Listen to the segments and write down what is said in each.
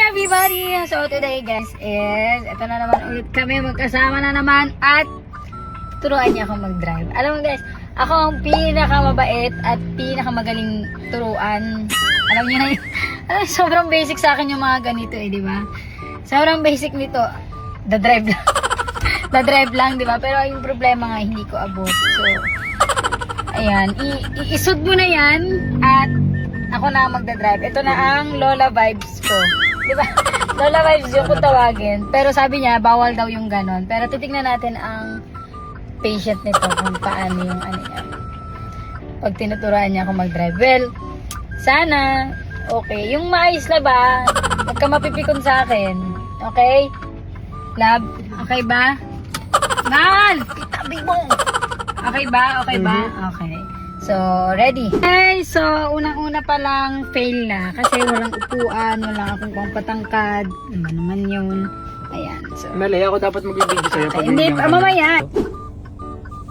everybody! So today guys is, ito na naman ulit kami, magkasama na naman at turuan niya akong mag-drive. Alam mo guys, ako ang pinakamabait at pinakamagaling turuan. Alam niyo na yun. Sobrang basic sa akin yung mga ganito di ba? Sobrang basic nito. The-drive lang. The-drive lang, di ba? Pero yung problema nga, hindi ko abot. So, ayan. I-isod mo na yan at ako na magdadrive. Ito na ang Lola vibes ko. Diba? Lola vibes yung kung tawagin. Pero sabi niya, bawal daw yung ganon. Pero titignan natin ang patient nito kung paano yung ano niya. Pag tinuturuan niya ako mag-drive. Well, sana, okay. Yung maayos na ba? Huwag ka mapipikon sa akin. Okay? Love? Okay ba? Mahal! Itabi mo! Okay ba? Okay ba? Okay. So, ready. Okay, so unang-una pa lang fail na kasi walang upuan, walang akong pampatangkad. Ano naman yun? Ayan. So, Mali, ako dapat magbibigay sa'yo pag hindi, mamaya.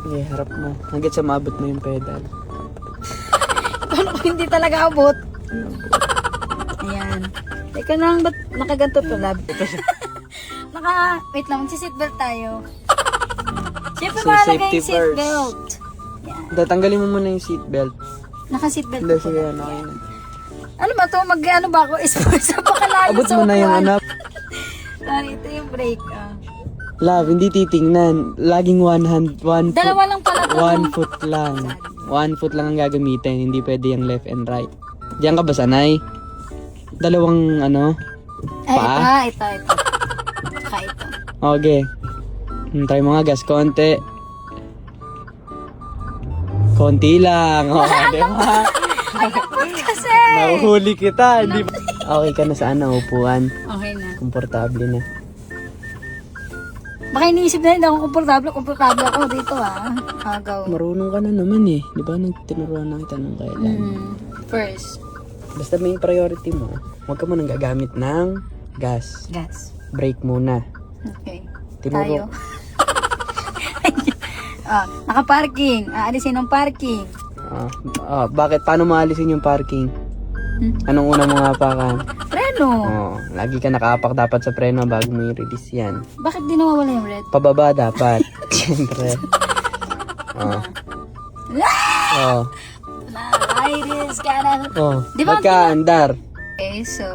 Okay, harap mo. Hanggat sa maabot mo yung pedal. Paano kung hindi talaga abot? Ayan. Teka lang, ba't nakaganto to, lab? Wait lang, magsi-seatbelt tayo. Siyempre So, mahalaga safety yung seatbelt. Tanggalin mo muna yung seatbelt. Naka-seatbelt Hindi, ko sige, ba? ano yun. Ano ba to? Mag-ano ba ako? Sports sa pakalayo Abot sa mo na yung upuan. anak. Ito yung brake. Love, hindi titingnan. Laging one foot. Dalawa lang pala to. 1 foot lang. 1 foot lang ang gagamitin. Hindi pwede yung left and right. Diyan ka ba sanay? Dalawang ano? Ay, ito. Saka ito. Okay. Try mo nga gas konti. Konti lang. Oh, di ba? Ayun kasi. Nahuhuli kita. Di ba? Okay ka na sa ano, upuan. Okay na. Komportable na. Baka iniisip na hindi ako komportable ako dito Agaw. Marunong ka na naman eh. Di ba nang tinuruan na kita nung kailan? First. Basta may priority mo. Huwag ka mo nang gagamit ng gas. Gas. Brake muna. Okay. Tinuro. Tayo. Naka-parking. Aalisin ang parking. Bakit? Paano maalisin yung parking? Anong una mo nga apakan? Preno. Lagi ka nakaapak dapat sa preno bago mo i-release yan. Bakit di nawawala yung red? Pababa dapat. Siyempre. Iris ka na. Di ba? Magkaandar. Okay, so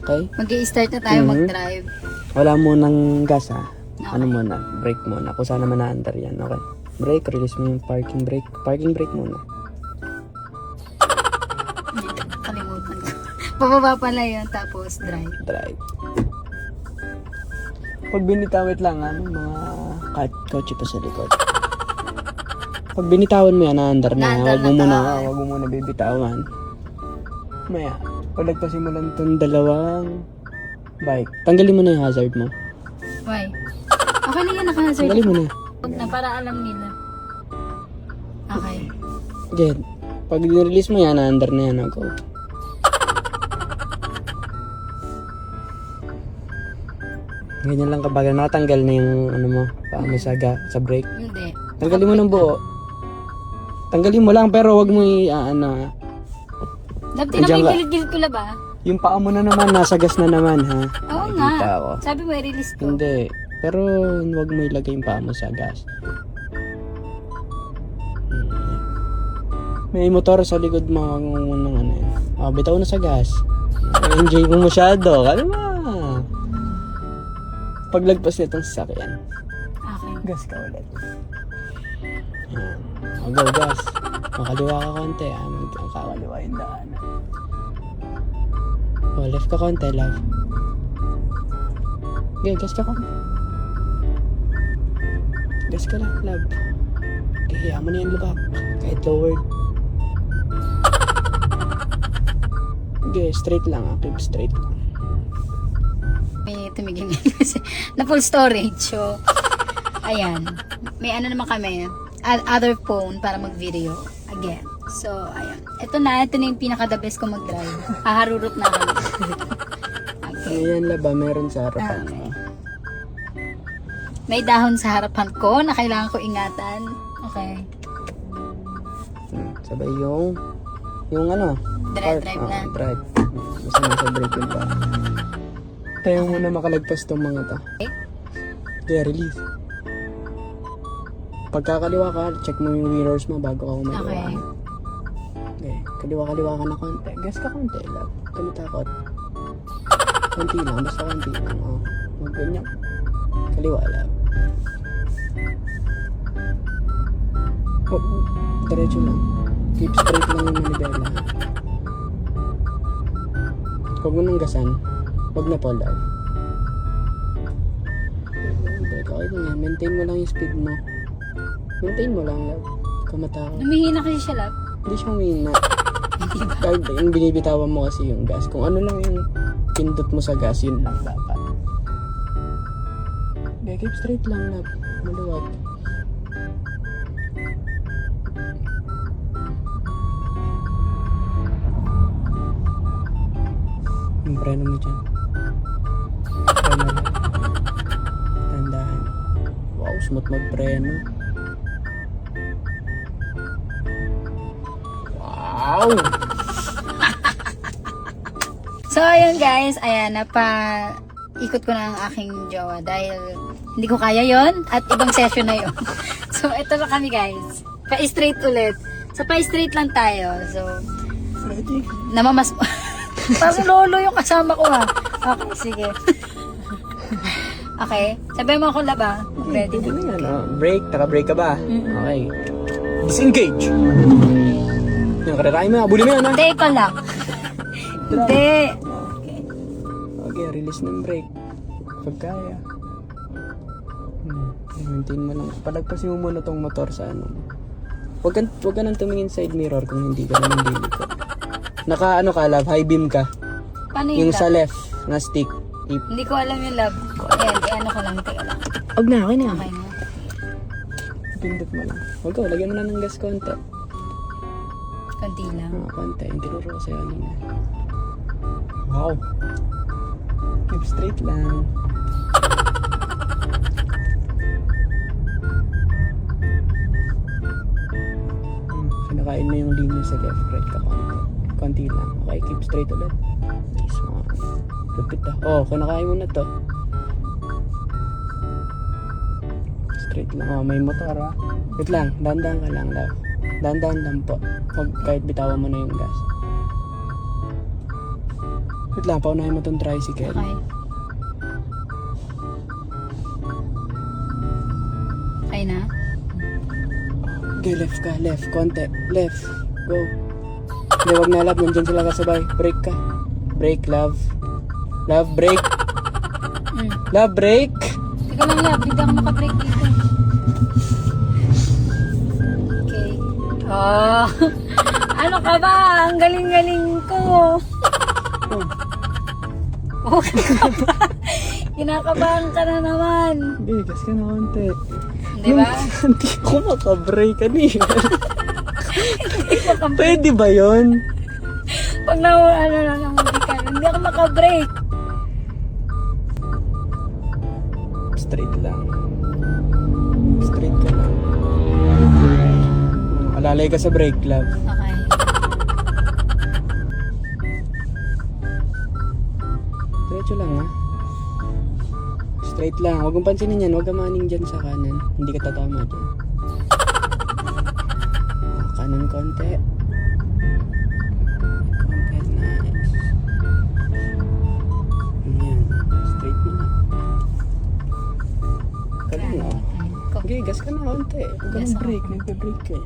Okay? mag-i-start na tayo mag-drive. Wala mo ng gas Ano muna? Brake muna. Kung saan naman na-andar yan. Okay? Brake, release mo yung parking brake. Parking brake muna. Kalimutan ko. Pababa pala yun, tapos drive. Drive. Pag binitawit lang, mga kotse pa sa likod. Pag binitawan mo yan, naandar na. Naandar Huwag mo muna bibitawan. Maya, pag nagpasimulan itong dalawang bike, tanggalin mo na yung hazard mo. Why? Okay na yan, naka-hazard. Tanggalin mo na. Huwag na, para alam nila. Okay. Again, pag nirelease mo yan, naandar na yan. Go. Ganyan lang kabagal. Nakatanggal na yung ano mo, paa mo sa brake. Hindi. Tanggalin mo ng buo. Tanggalin mo lang pero wag mo Lab, Andiyan tinamay ka. gilid-gilid ko ba? yung paa mo na naman, nasa gas na naman ha. Oo Nakikita nga. ako. Sabi mo, i-release ko. Hindi. Pero wag mo ilagay yung paa mo sa gas. May motor sa likod mo. Wag mo munang ano yan. Bitaw na sa gas. Enjoy mo masyado. Ano ba? Paglagpas nitong sasakyan. Okay. Gas ka ulit. Yan. Go, gas. Makaliwa ka konti. Kakaliwa yung daan. Left ka konti, love. Okay, gas ka konti. Gas ka lang, love. Okay, hiya mo na yung lubak. Kahit lowered. Okay, straight lang. Keep straight. May tumigil na kasi na full storage. So, ayan. May ano naman kami. Other phone para mag-video. Again. So, ayan. Ito na yung pinaka-the best ko mag-drive. Haharurot na kami. Okay. Ayan, laba. Meron sa harapan. Okay. May dahon sa harapan ko na kailangan ko ingatan. Okay. Sabay yung ano? Drive na. Drive. Basta nasa brake yun pa. Tayo muna makalagpas tong mga to. Okay. Kaya release. Pagkakaliwa ka, check mo yung mirrors mo bago ka kumaliwa. Okay. Okay. Kaliwa-kaliwa ka na konti. Gas ka konti, love. Kalitakot. Konti lang, basta konti lang. Oh. Huwag ganyan. Kaliwa, love. Oh, diretso lang. Keep straight lang yung manibela. Huwag mo nang gasan. Huwag na po, love. Okay lang yan. Maintain mo lang yung speed mo. Maintain mo lang, love. Kumatakot. Lumihina kasi siya, love. Hindi siya humina. Kahit yung binibitawan mo kasi yung gas. Kung ano lang yung pindot mo sa gas, yun lang dapat. Okay, keep straight lang, love. Maluwag. Yung preno mo dyan. Preno lang. Tandaan. Wow, smooth magpreno. Wow! So, ayun guys, ayan, ikot ko na ang aking jowa dahil hindi ko kaya yon at ibang session na yon. So, ito na kami guys. Pa-straight ulit. So, pa-straight lang tayo. So, Ready? namamas... Parang lolo yung kasama ko ha. Okay, sige. Okay, sabi mo ako laba. Ready? Pwede na yan, oh. Break, taka-break ka ba? Mm-mm. Okay. Disengage! Yung kararahin mo, abuli mo yan, ha? Hindi, ikaw lang. Hindi. Okay, release ng break. Pag kaya. Maintain mo lang. Palagpasin mo muna tong motor sa ano. Huwag ka nang tumingin side mirror kung hindi ka naman diliko. Naka ano ka, love? High beam ka. Paano yung Yung sa love? left na stick. Hindi ko alam yung love ko. Ayan, ano ko lang. Teka lang. Huwag na, okay na. Okay na. Pindot mo lang. Huwag ka, lagyan mo na ng gas konti. Konti lang. Konti. Yung tinuro ko sa'yo kanina. Wow. Keep straight lang. Pinakain mo yung linya sa left, right ka konti. Konti lang. Okay, keep straight ulit. Nice mo. Lupit ah. Oh, kinakain mo na to. Straight lang. Oh, may motor ah. Wait lang. Dandan ka lang, love. Dandan lang po. Huwag kahit bitawan mo na yung gas. Wait lang, paunahin mo tong tricycle. Okay. Okay na? Okay, left ka. Left. Konti. Left. Go. Hindi, wag na, love. Nandyan sila kasabay. Break ka. Break, love. Love, break. Love, break. Teka lang love, hindi ako makabreak dito. Okay. Oh, ano ka ba? Ang galing-galing ko. Oh, Oh, kinakabahan ka na naman. gas ka na konti. Di ba? Hindi ko makabreak kanina. Pwede ba yun? Pag ano na namuli ka, hindi ako makabreak. Straight lang. Straight ka lang. Alalay ka sa brake, love. Okay. Diretso lang, ha? Straight lang. Huwag mong pansinin yan. Huwag ka maning dyan sa kanan. Hindi ka tatama dyan. Kanan konti. Konti. Nice. Yan. Straight mo na. Galing, no? Okay, gas ka na konti. Huwag ka Gas ng ako. brake. Nagpa-brake ka eh.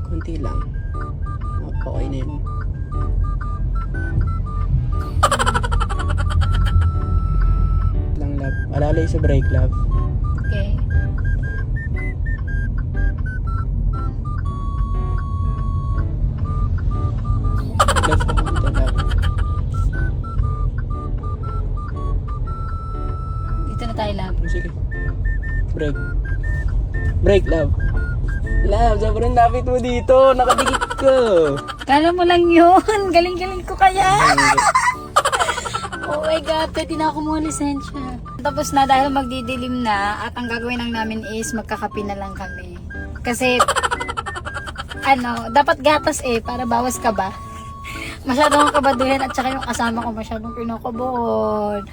Konti lang. Okay na yun. Lang, love. Alalay sa brake, love. Okay. Left ka konti, love. Dito na tayo love. Sige. Brake. Brake, love. Love, sobrang lapit mo dito. Nakadikit ko. Kala mo lang yun. Galing-galing ko kaya. Oh my God, pwede na ako mga lisensya. Tapos na dahil magdidilim na at ang gagawin lang namin is magkakape na lang kami. Kasi, dapat gatas para bawas ka ba? masyadong kabaduhin at saka yung kasama ko masyadong kinakabahan.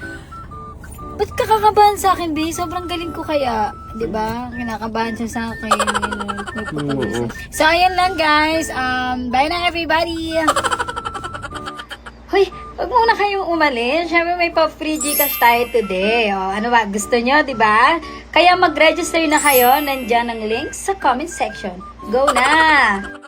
Ba't kakakabahan sa akin, B? Sobrang galing ko kaya. Diba? Kinakabahan siya sa akin. So, ayan lang, guys. Bye na, everybody. Hoy, huwag muna kayong umalis. Siyempre, may pa-free Gcash tayo today. O, ano ba? Gusto nyo, diba? Kaya mag-register na kayo. Nandyan ang link sa comment section. Go na!